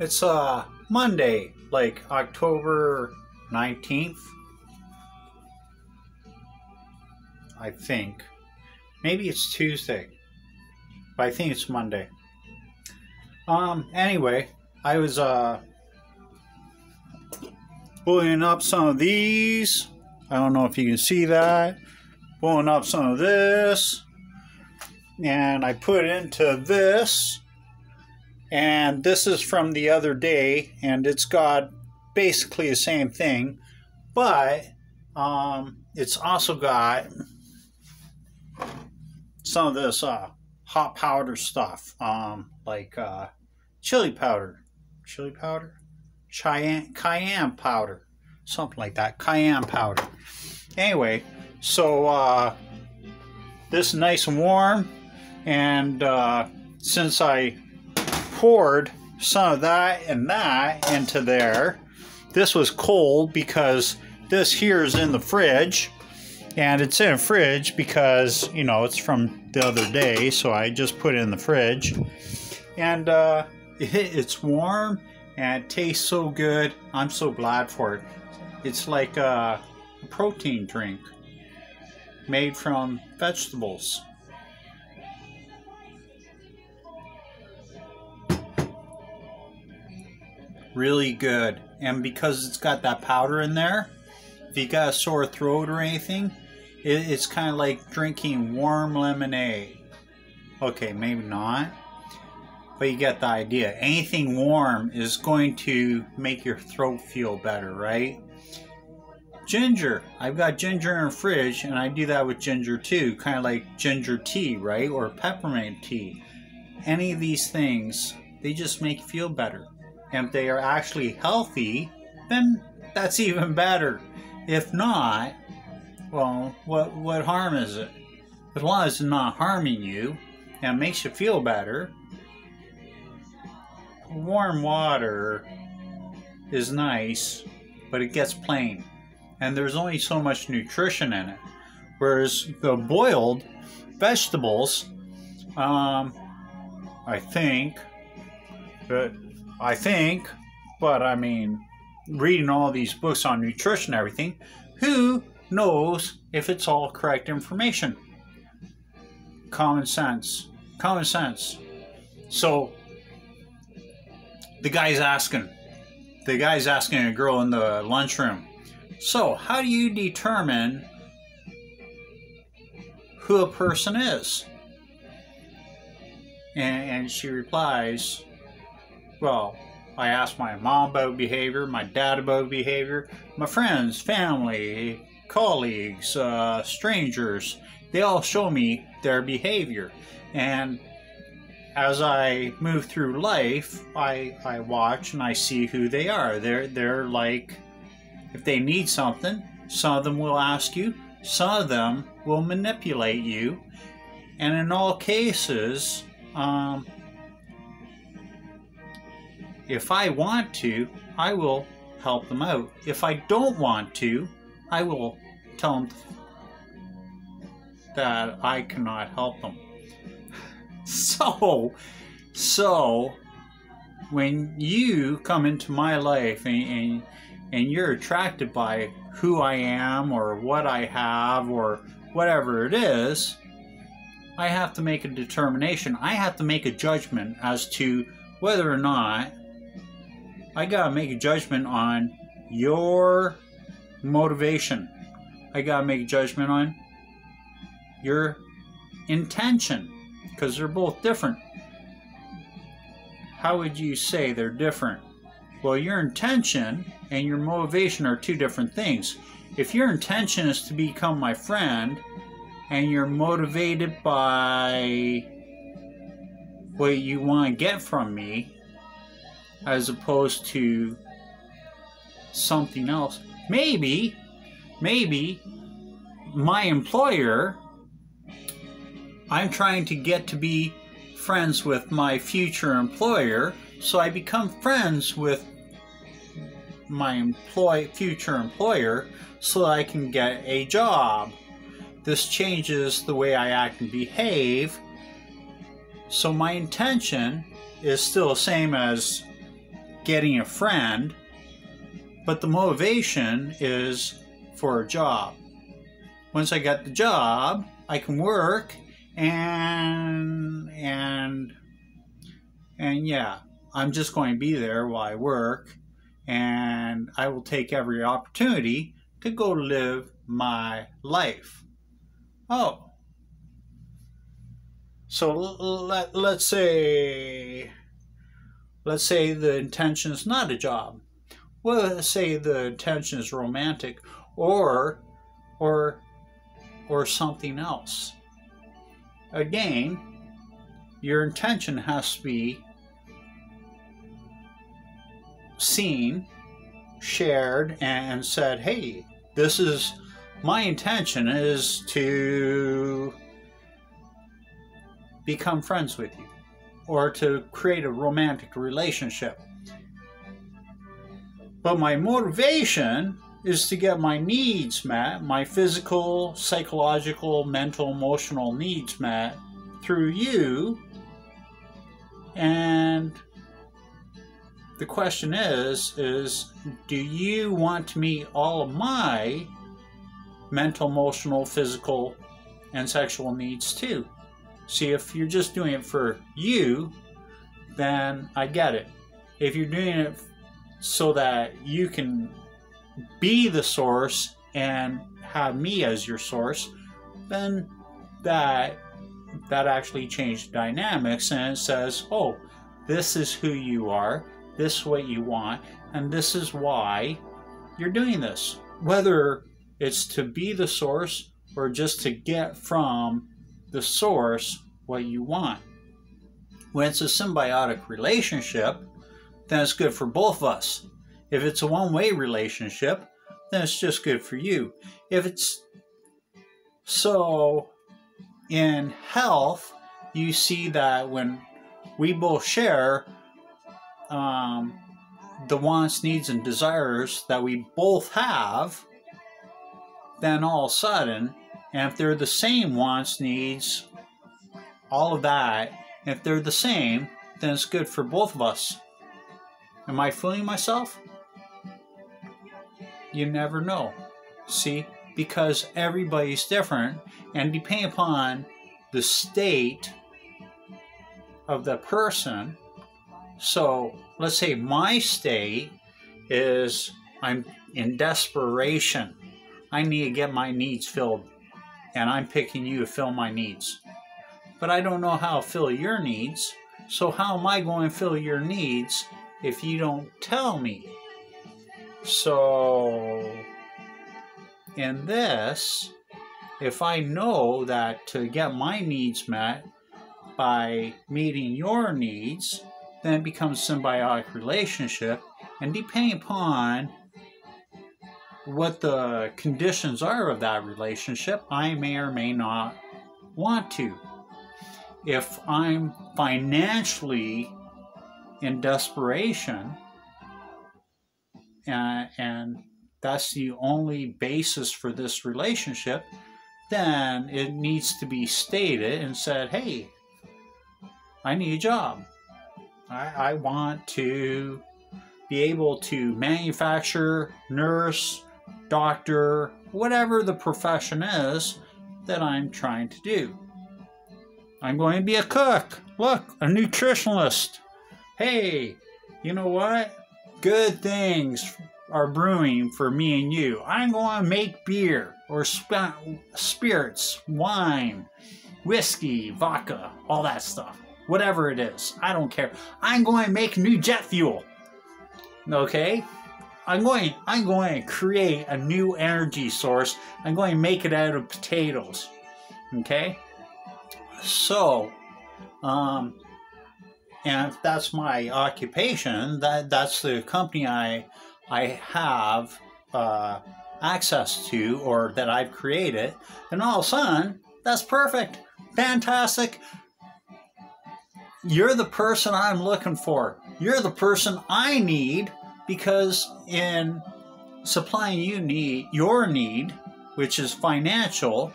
It's Monday, like October 19th, I think. Maybe it's Tuesday, but I think it's Monday. Anyway, I was pulling up some of these. I don't know if you can see that. Pulling up some of this, and I put it into this. And this is from the other day, and it's got basically the same thing, but it's also got some of this hot powder stuff, like chili powder, cayenne powder, something like that, cayenne powder. Anyway, so this is nice and warm, and since I poured some of that and that into there, this was cold because this here is in the fridge, and it's in a fridge because, you know, it's from the other day, so I just put it in the fridge, and it's warm and it tastes so good. I'm so glad for it. It's like a protein drink made from vegetables. Really good. And because it's got that powder in there, if you got a sore throat or anything, it's kind of like drinking warm lemonade. Okay, maybe not, but you get the idea. Anything warm is going to make your throat feel better, right? Ginger. I've got ginger in the fridge, and I do that with ginger too, kind of like ginger tea, right? Or peppermint tea. Any of these things, they just make you feel better. And if they are actually healthy, then that's even better. If not, well, what harm is it? As long as it's not harming you and makes you feel better. Warm water is nice, but it gets plain. And there's only so much nutrition in it. Whereas the boiled vegetables, I think, but I mean, reading all these books on nutrition and everything, who knows if it's all correct information? Common sense. Common sense. So, the guy's asking a girl in the lunchroom, so how do you determine who a person is? And she replies, well, I ask my mom about behavior, my dad about behavior, my friends, family, colleagues, strangers. They all show me their behavior. And as I move through life, I watch and I see who they are. They're like, if they need something, some of them will ask you, some of them will manipulate you. And in all cases, if I want to, I will help them out. If I don't want to, I will tell them that I cannot help them. So when you come into my life and you're attracted by who I am or what I have or whatever it is, I have to make a determination. I have to make a judgment as to whether or not I gotta make a judgment on your motivation. I gotta make a judgment on your intention, because they're both different. How would you say they're different? Well, your intention and your motivation are two different things. If your intention is to become my friend and you're motivated by what you want to get from me, as opposed to something else. Maybe my employer, I'm trying to get to be friends with my future employer, so I become friends with my future employer so that I can get a job. This changes the way I act and behave, So my intention is still the same as getting a friend, but the motivation is for a job. Once I got the job, I can work and yeah, I'm just going to be there while I work, and I will take every opportunity to go live my life. Oh, so let's say the intention is not a job. Well, let's say the intention is romantic or something else. Again, your intention has to be seen, shared, and said, hey, this is my intention is to become friends with you or to create a romantic relationship. But my motivation is to get my needs met, my physical, psychological, mental, emotional needs met through you. And the question is do you want to meet all of my mental, emotional, physical, and sexual needs too? See, if you're just doing it for you, then I get it. If you're doing it so that you can be the source and have me as your source, then that actually changed dynamics, and it says, oh, this is who you are, this is what you want, and this is why you're doing this. Whether it's to be the source or just to get from the source what you want. When it's a symbiotic relationship, then it's good for both of us. If it's a one-way relationship, then it's just good for you. If it's so, in health, you see that when we both share the wants, needs, and desires that we both have, then all of a sudden, and if they're the same wants, needs, all of that, if they're the same, then it's good for both of us. Am I fooling myself? You never know. See? Because everybody's different, and depending upon the state of the person. So let's say my state is I'm in desperation. I need to get my needs filled, and I'm picking you to fill my needs. But I don't know how to fill your needs, so how am I going to fill your needs if you don't tell me? So in this, if I know that to get my needs met by meeting your needs, then it becomes a symbiotic relationship, and depending upon what the conditions are of that relationship, I may or may not want to. If I'm financially in desperation, and that's the only basis for this relationship, then it needs to be stated and said, hey, I need a job. I want to be able to manufacture, nurse, doctor, whatever the profession is that I'm trying to do. I'm going to be a cook. Look, a nutritionalist. Hey, you know what? Good things are brewing for me and you. I'm going to make beer or spirits, wine, whiskey, vodka, all that stuff. Whatever it is, I don't care. I'm going to make new jet fuel. Okay? I'm going to create a new energy source. I'm going to make it out of potatoes. Okay? So, and if that's my occupation, that's the company I have access to, or that I've created, and all of a sudden, that's perfect, fantastic. You're the person I'm looking for. You're the person I need, because in supplying your need, which is financial,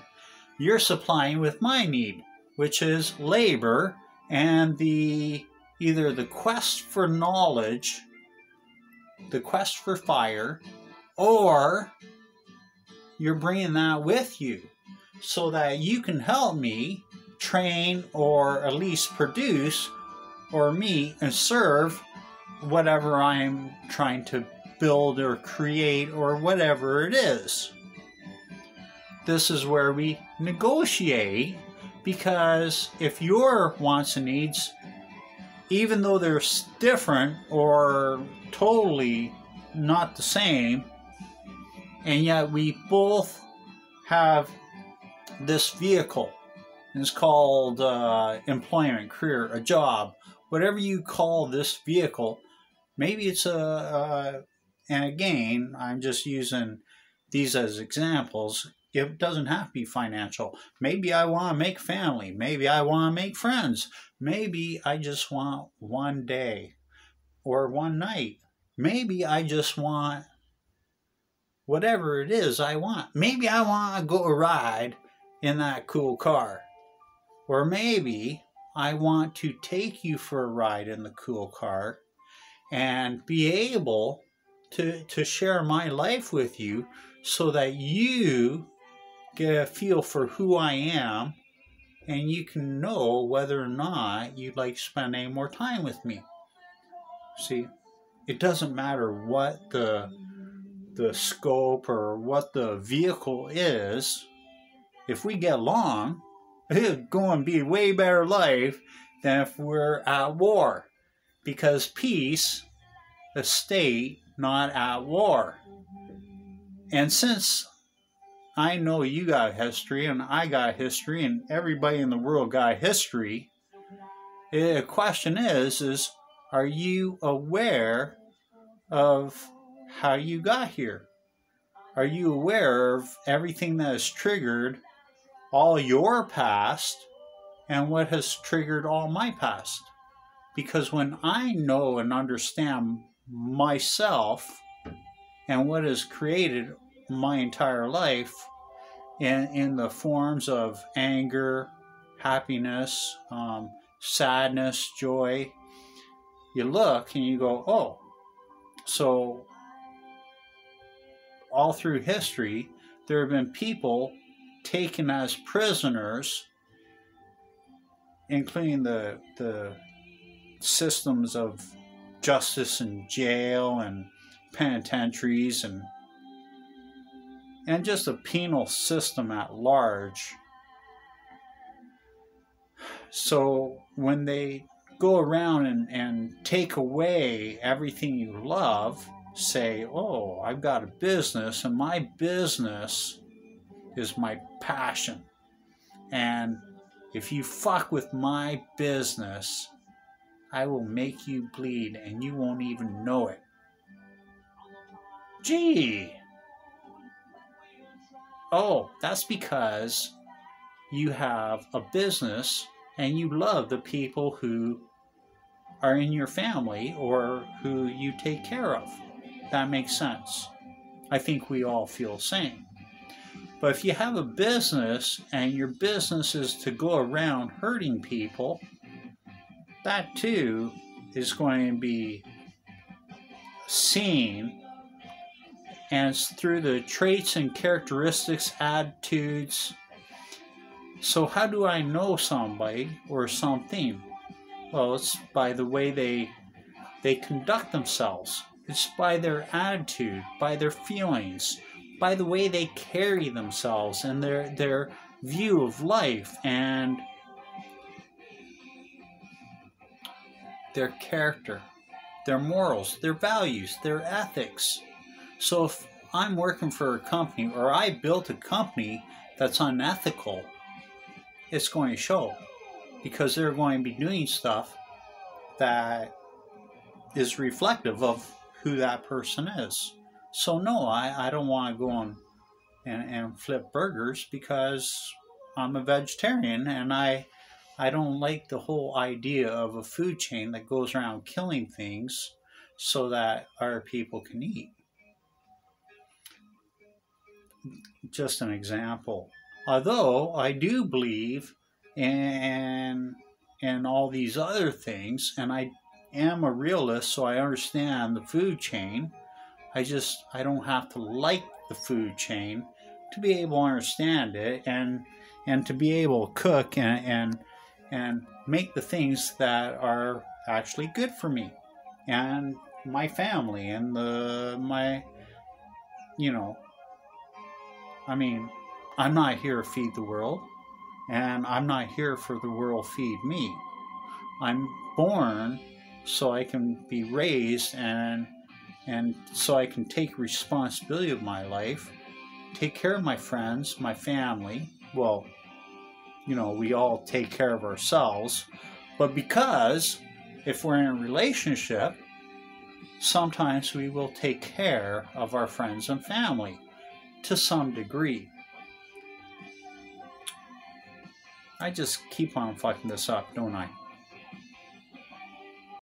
you're supplying with my need, which is labor and either the quest for knowledge the quest for fire, or you're bringing that with you so that you can help me train or at least produce or meet and serve whatever I'm trying to build or create or whatever it is. This is where we negotiate, because if your wants and needs, even though they're different or totally not the same, and yet we both have this vehicle, and it's called employment, career, a job, whatever you call this vehicle. Maybe it's and again, I'm just using these as examples. It doesn't have to be financial. Maybe I want to make family. Maybe I want to make friends. Maybe I just want one day or one night. Maybe I just want whatever it is I want. Maybe I want to go a ride in that cool car. Or maybe I want to take you for a ride in the cool car and be able to share my life with you so that you get a feel for who I am and you can know whether or not you'd like to spend any more time with me. See, it doesn't matter what the scope or what the vehicle is. If we get along, it's going to be a way better life than if we're at war. Because peace, a state, not at war. And since I know you got history and I got history and everybody in the world got history, the question is are you aware of how you got here? Are you aware of everything that has triggered all your past and what has triggered all my past? Because when I know and understand myself and what has created my entire life in the forms of anger, happiness, sadness, joy, you look and you go, oh, so all through history, there have been people taken as prisoners, including the systems of justice and jail and penitentiaries and just a penal system at large. So when they go around and take away everything you love, say, oh, I've got a business and my business is my passion. And if you fuck with my business, I will make you bleed and you won't even know it. Gee. Oh, that's because you have a business and you love the people who are in your family or who you take care of. That makes sense. I think we all feel the same. But if you have a business and your business is to go around hurting people, that too is going to be seen, and it's through the traits and characteristics, attitudes. So how do I know somebody or something? Well, it's by the way they conduct themselves. It's by their attitude, by their feelings, by the way they carry themselves and their view of life and their character, their morals, their values, their ethics. So if I'm working for a company or I built a company that's unethical, it's going to show, because they're going to be doing stuff that is reflective of who that person is. So no, I don't want to go and flip burgers because I'm a vegetarian and I don't like the whole idea of a food chain that goes around killing things so that our people can eat. Just an example. Although I do believe in all these other things, and am a realist, so I understand the food chain. I don't have to like the food chain to be able to understand it, and to be able to cook and make the things that are actually good for me and my family and my, you know, I mean, I'm not here to feed the world, and I'm not here for the world feed me. I'm born so I can be raised and so I can take responsibility of my life, take care of my friends, my family. Well, you know, we all take care of ourselves, but because if we're in a relationship, sometimes we will take care of our friends and family to some degree. I just keep on fucking this up, don't I?